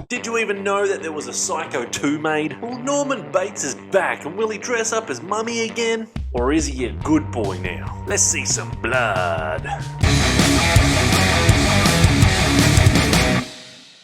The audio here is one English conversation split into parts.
Did you even know that there was a Psycho 2 made? Well, Norman Bates is back, and will he dress up as Mummy again? Or is he a good boy now? Let's see some blood.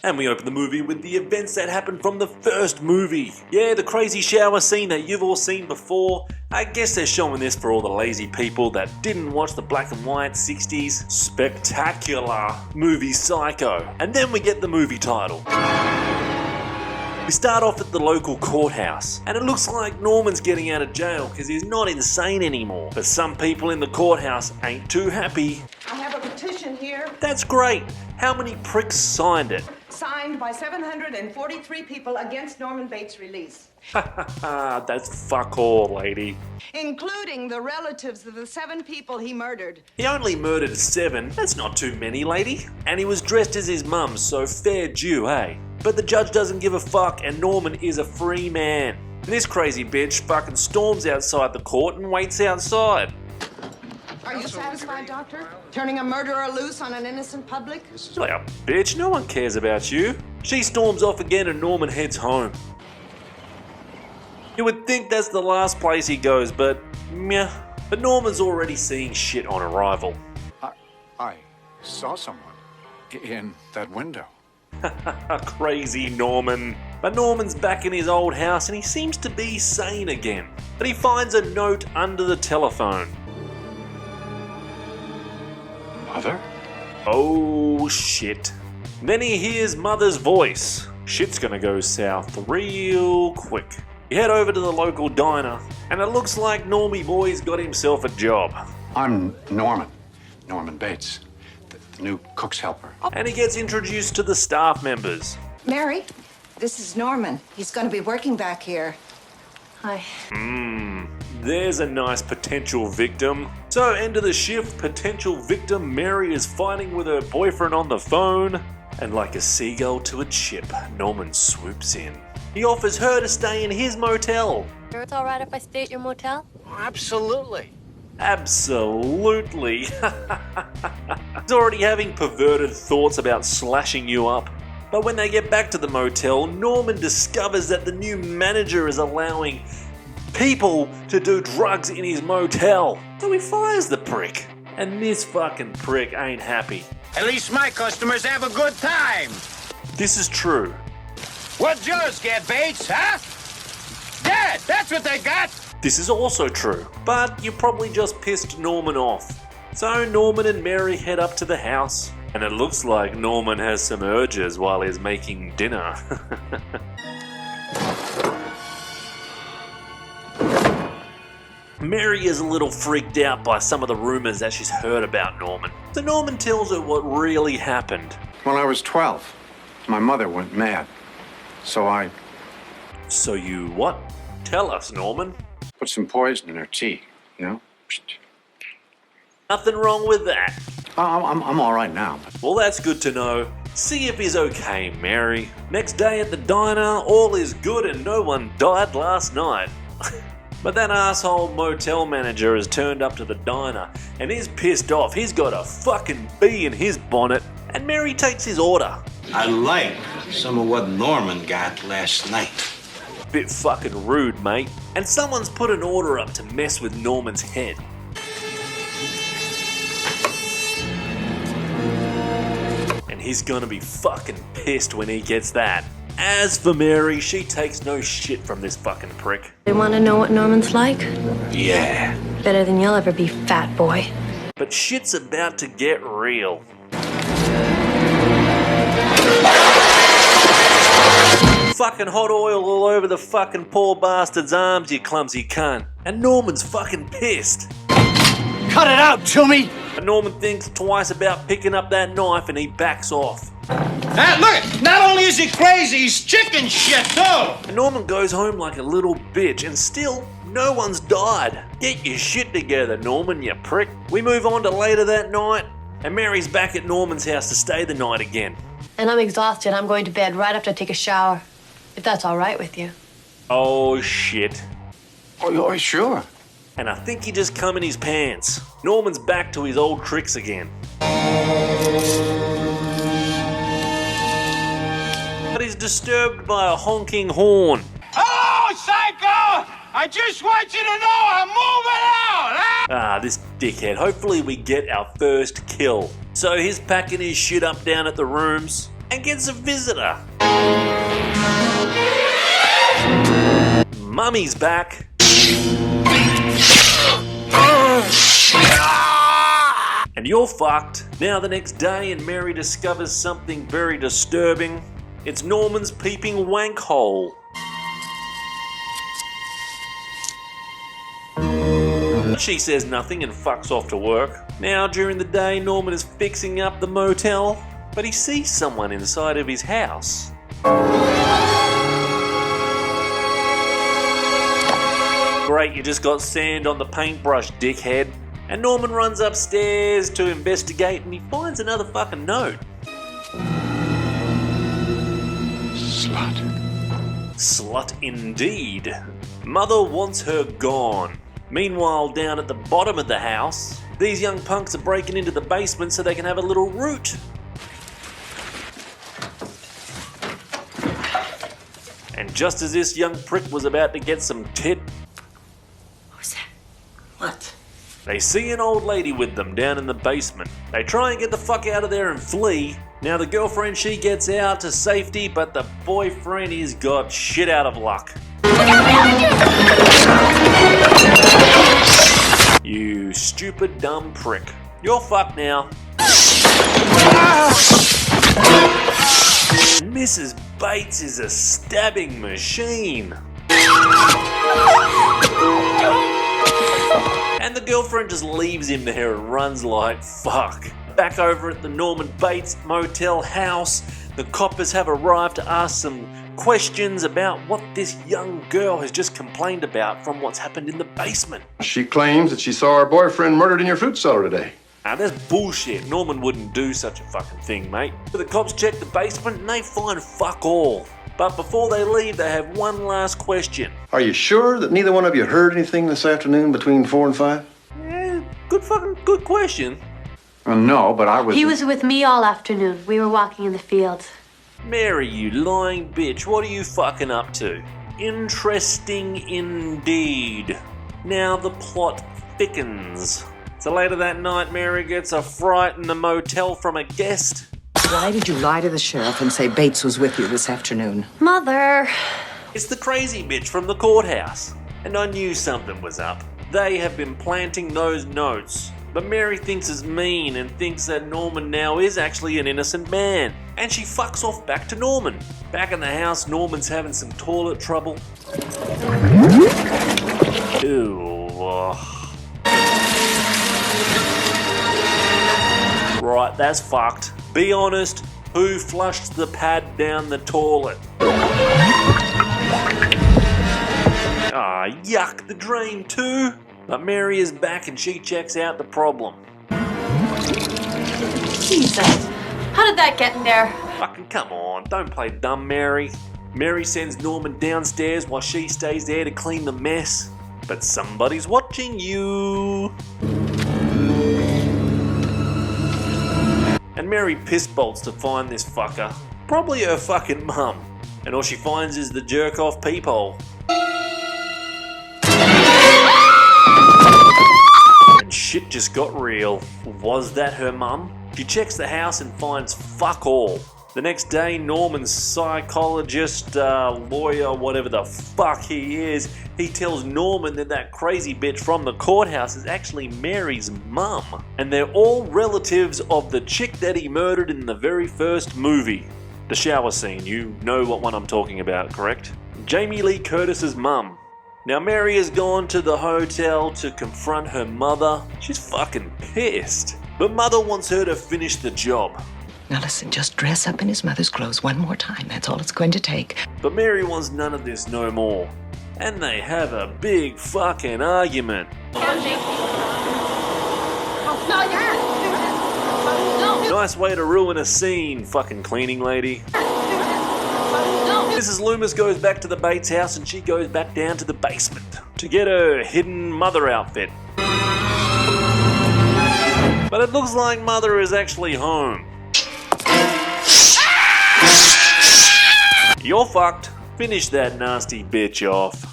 And we open the movie with the events that happened from the first movie. Yeah, the crazy shower scene that you've all seen before. I guess they're showing this for all the lazy people that didn't watch the black and white 60s spectacular movie Psycho. And then we get the movie title. We start off at the local courthouse, and it looks like Norman's getting out of jail because he's not insane anymore. But some people in the courthouse ain't too happy. I have a petition here. That's great. How many pricks signed it? Signed by 743 people against Norman Bates' release. That's fuck all, lady. Including the relatives of the 7 people he murdered. He only murdered 7. That's not too many, lady. And he was dressed as his mum, so fair due, hey? But the judge doesn't give a fuck, and Norman is a free man. And this crazy bitch fucking storms outside the court and waits outside. Are you satisfied, Doctor? Turning a murderer loose on an innocent public? Shut up, bitch. No one cares about you. She storms off again and Norman heads home. You would think that's the last place he goes, but meh. But Norman's already seeing shit on arrival. I saw someone in that window. Crazy Norman. But Norman's back in his old house and he seems to be sane again. But he finds a note under the telephone. Mother? Oh shit. Then he hears Mother's voice. Shit's gonna go south real quick. You head over to the local diner, and it looks like Normie Boy's got himself a job. I'm Norman Bates, the new cook's helper. And he gets introduced to the staff members. Mary, this is Norman. He's going to be working back here. Hi. There's a nice potential victim. So, end of the shift, potential victim Mary is fighting with her boyfriend on the phone. And like a seagull to a chip, Norman swoops in. He offers her to stay in his motel. Sure it's all right if I stay at your motel? Absolutely. Absolutely. He's already having perverted thoughts about slashing you up. But when they get back to the motel, Norman discovers that the new manager is allowing people to do drugs in his motel. So he fires the prick. And this fucking prick ain't happy. At least my customers have a good time. This is true. What'd yours get, Bates, huh? Yeah, that's what they got. This is also true, but you probably just pissed Norman off. So Norman and Mary head up to the house, and it looks like Norman has some urges while he's making dinner. Mary is a little freaked out by some of the rumors that she's heard about Norman. So Norman tells her what really happened. When I was 12, my mother went mad. So you what? Tell us, Norman. Put some poison in her tea, you know? Nothing wrong with that. I'm all right now. Well, that's good to know. See if he's okay, Mary. Next day at the diner, all is good and no one died last night. But that asshole motel manager has turned up to the diner and is pissed off. He's got a fucking bee in his bonnet, and Mary takes his order. I like some of what Norman got last night. Bit fucking rude, mate. And someone's put an order up to mess with Norman's head. And he's gonna be fucking pissed when he gets that. As for Mary, she takes no shit from this fucking prick. They want to know what Norman's like? Yeah. Better than you'll ever be, fat boy. But shit's about to get real. Fucking hot oil all over the fucking poor bastard's arms, you clumsy cunt. And Norman's fucking pissed. Cut it out, Toomey. And Norman thinks twice about picking up that knife and he backs off. Look, not only is he crazy, he's chicken shit, too. And Norman goes home like a little bitch and still no one's died. Get your shit together, Norman, you prick. We move on to later that night and Mary's back at Norman's house to stay the night again. And I'm exhausted. I'm going to bed right after I take a shower. If that's all right with you. Oh shit. Oh, sure. And I think he just come in his pants. Norman's back to his old tricks again. But he's disturbed by a honking horn. Hello, psycho! I just want you to know I'm moving out, huh? Ah, this dickhead. Hopefully we get our first kill. So he's packing his shit up down at the rooms and gets a visitor. Mummy's back. And you're fucked. Now the next day and Mary discovers something very disturbing. It's Norman's peeping wank hole. She says nothing and fucks off to work. Now during the day Norman is fixing up the motel, but he sees someone inside of his house. Great, you just got sand on the paintbrush, dickhead. And Norman runs upstairs to investigate and he finds another fucking note. Slut. Slut indeed. Mother wants her gone. Meanwhile, down at the bottom of the house, these young punks are breaking into the basement so they can have a little root. And just as this young prick was about to get some tit, Who's that? What? they see an old lady with them down in the basement. They try and get the fuck out of there and flee. Now the girlfriend, she gets out to safety, but the boyfriend, he's got shit out of luck. You stupid dumb prick. You're fucked now. Mrs. Bates is a stabbing machine. And the girlfriend just leaves him there and runs like fuck. Back over at the Norman Bates Motel house, the coppers have arrived to ask some questions about what this young girl has just complained about from what's happened in the basement. She claims that she saw her boyfriend murdered in your fruit cellar today. Now that's bullshit. Norman wouldn't do such a fucking thing, mate. So the cops check the basement and they find fuck all. But before they leave, they have one last question. Are you sure that neither one of you heard anything this afternoon between 4 and 5? Yeah, good question. No, but I was... He was with me all afternoon. We were walking in the fields. Mary, you lying bitch, what are you fucking up to? Interesting indeed. Now the plot thickens. So later that night, Mary gets a fright in the motel from a guest. Why did you lie to the sheriff and say Bates was with you this afternoon? Mother. It's the crazy bitch from the courthouse. And I knew something was up. They have been planting those notes. But Mary thinks it's mean and thinks that Norman now is actually an innocent man. And she fucks off back to Norman. Back in the house, Norman's having some toilet trouble. Ew. Right, that's fucked. Be honest, who flushed the pad down the toilet? Ah, yuck, the drain too? But Mary is back and she checks out the problem. Jesus. How did that get in there? Fucking come on, don't play dumb, Mary. Mary sends Norman downstairs while she stays there to clean the mess. But somebody's watching you. And Mary piss bolts to find this fucker. Probably her fucking mum. And all she finds is the jerk-off peephole. And shit just got real. Was that her mum? She checks the house and finds fuck all. The next day, Norman's psychologist, lawyer, whatever the fuck he is, he tells Norman that that crazy bitch from the courthouse is actually Mary's mum. And they're all relatives of the chick that he murdered in the very first movie. The shower scene, you know what one I'm talking about, correct? Jamie Lee Curtis's mum. Now Mary has gone to the hotel to confront her mother. She's fucking pissed. But mother wants her to finish the job. Now listen, just dress up in his mother's clothes one more time. That's all it's going to take. But Mary wants none of this no more. And they have a big fucking argument. Nice way to ruin a scene, fucking cleaning lady. Mrs. Loomis goes back to the Bates house and she goes back down to the basement to get her hidden mother outfit. But it looks like mother is actually home. You're fucked. Finish that nasty bitch off.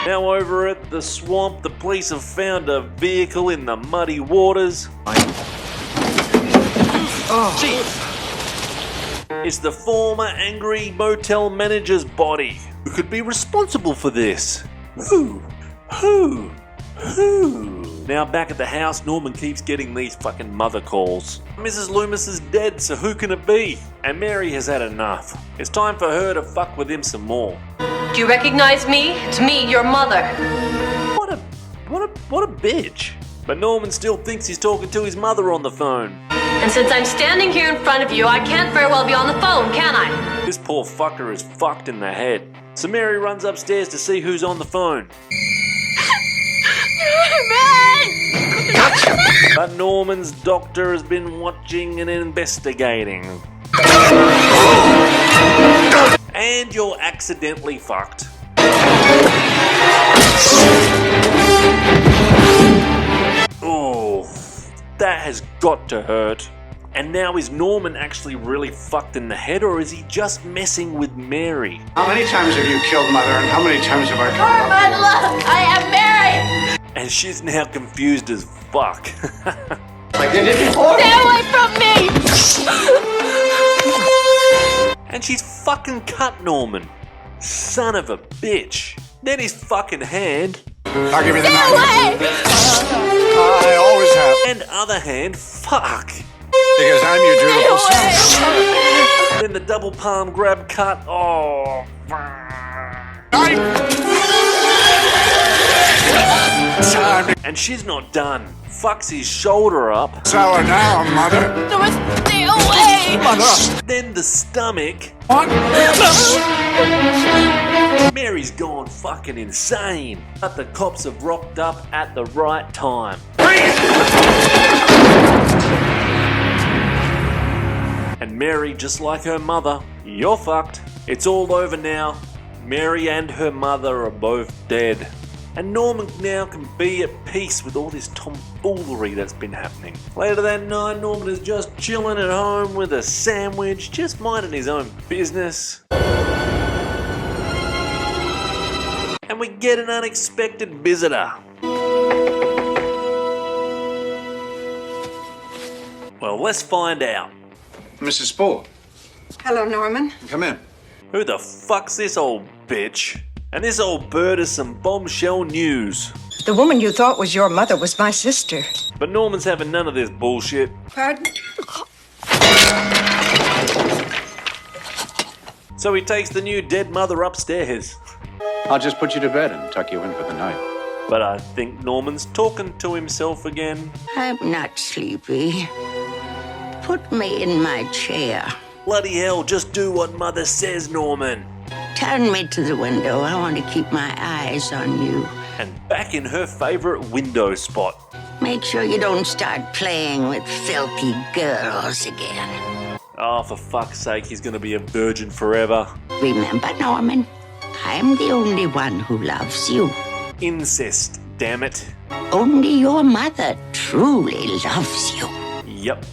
Now over at the swamp, the police have found a vehicle in the muddy waters. It's the former angry motel manager's body. Who could be responsible for this? Who? Now back at the house, Norman keeps getting these fucking mother calls. Mrs. Loomis is dead, so who can it be? And Mary has had enough. It's time for her to fuck with him some more. Do you recognize me? It's me, your mother. What a bitch. But Norman still thinks he's talking to his mother on the phone. And since I'm standing here in front of you, I can't very well be on the phone, can I? This poor fucker is fucked in the head. So Mary runs upstairs to see who's on the phone. But Norman's doctor has been watching and investigating. And you're accidentally fucked. Oh, that has got to hurt. And now is Norman actually really fucked in the head, or is he just messing with Mary? How many times have you killed Mother, and how many times have I come up? Norman, look, I am married. And she's now confused as fuck. I did it before. Stay away from me. And she's fucking cut Norman. Son of a bitch. Then his fucking hand. I'll give you the knife. I always have. And other hand, fuck. Because I'm your dutiful son. Then the double palm grab cut. Oh, fuck. And she's not done. Fucks his shoulder up. Sour now, Mother. Stay away. Mother. Then the stomach. What? Mary's gone fucking insane. But the cops have rocked up at the right time. And Mary, just like her mother, you're fucked. It's all over now. Mary and her mother are both dead. And Norman now can be at peace with all this tomfoolery that's been happening. Later that night, Norman is just chilling at home with a sandwich, just minding his own business. And we get an unexpected visitor. Well, let's find out. Mrs. Spool, Hello, Norman. come in. Who the fuck's this old bitch? And this old bird is some bombshell news. The woman you thought was your mother was my sister. But Norman's having none of this bullshit. Pardon? So he takes the new dead mother upstairs. I'll just put you to bed and tuck you in for the night. But I think Norman's talking to himself again. I'm not sleepy. Put me in my chair. Bloody hell, just do what mother says, Norman. Turn me to the window. I want to keep my eyes on you. And back in her favourite window spot. Make sure you don't start playing with filthy girls again. Oh, for fuck's sake, he's gonna be a virgin forever. Remember, Norman, I'm the only one who loves you. Incest, damn it. Only your mother truly loves you. Yep,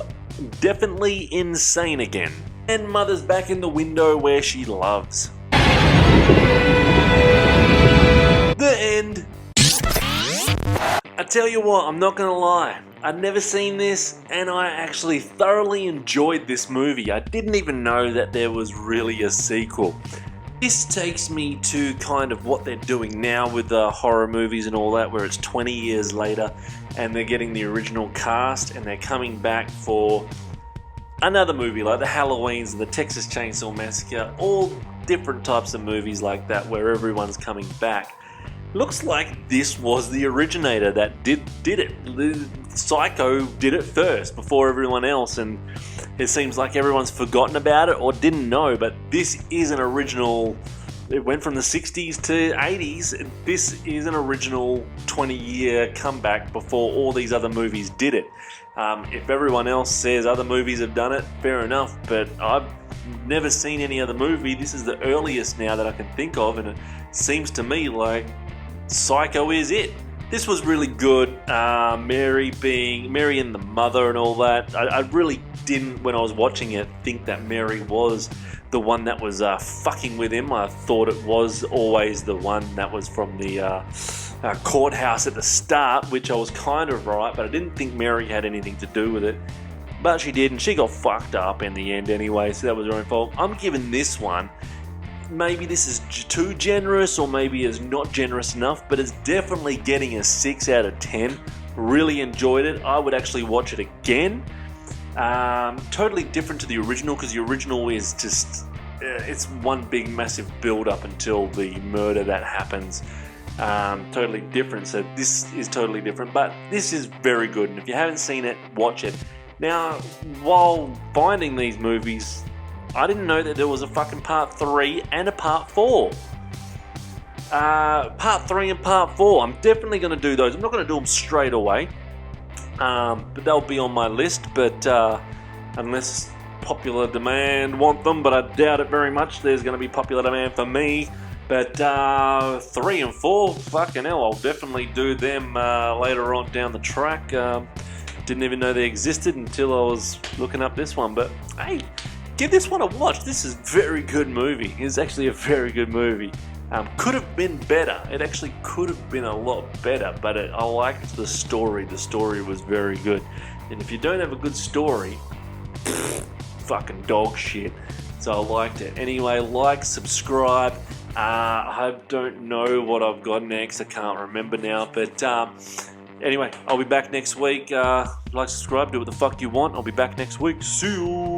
definitely insane again. And mother's back in the window where she loves. The end. I tell you what, I'm not gonna lie. I'd never seen this, and I actually thoroughly enjoyed this movie. I didn't even know that there was really a sequel. This takes me to kind of what they're doing now with the horror movies and all that, where it's 20 years later and they're getting the original cast and they're coming back for another movie like the Halloweens and the Texas Chainsaw Massacre, all different types of movies like that where everyone's coming back. Looks like this was the originator that did it. Psycho did it first before everyone else, and it seems like everyone's forgotten about it or didn't know, but this is an original. It went from the 60s to 80s. This is an original 20-year comeback before all these other movies did it. If everyone else says other movies have done it, fair enough, but I've never seen any other movie. This is the earliest now that I can think of, and it seems to me like Psycho is it. this was really good. Mary and the mother and all that. I really didn't, when I was watching it, think that Mary was the one that was fucking with him. I thought it was always the one that was from the courthouse at the start, which I was kind of right, but I didn't think Mary had anything to do with it. But she did, and she got fucked up in the end anyway, so that was her own fault. I'm giving this one, maybe this is too generous, or maybe it's not generous enough, but it's definitely getting a 6 out of 10. Really enjoyed it. I would actually watch it again. Totally different to the original, because the original is just, it's one big massive build up until the murder that happens. Totally different, so this is totally different, but this is very good, and if you haven't seen it, watch it. Now, while finding these movies, I didn't know that there was a fucking part 3 and a part 4. Part 3 and part 4, I'm definitely going to do those. I'm not going to do them straight away, but they'll be on my list, but unless popular demand want them, but I doubt it very much. There's going to be popular demand for me. But 3 and 4, fucking hell, I'll definitely do them later on down the track. Didn't even know they existed until I was looking up this one. But hey, give this one a watch. This is a very good movie. It's actually a very good movie. Could have been better. It actually could have been a lot better, but I liked the story. The story was very good. And if you don't have a good story, fucking dog shit. So I liked it. Anyway, like, subscribe. I don't know what I've got next. I can't remember now. But anyway, I'll be back next week. Like, subscribe, do what the fuck you want. I'll be back next week. See you.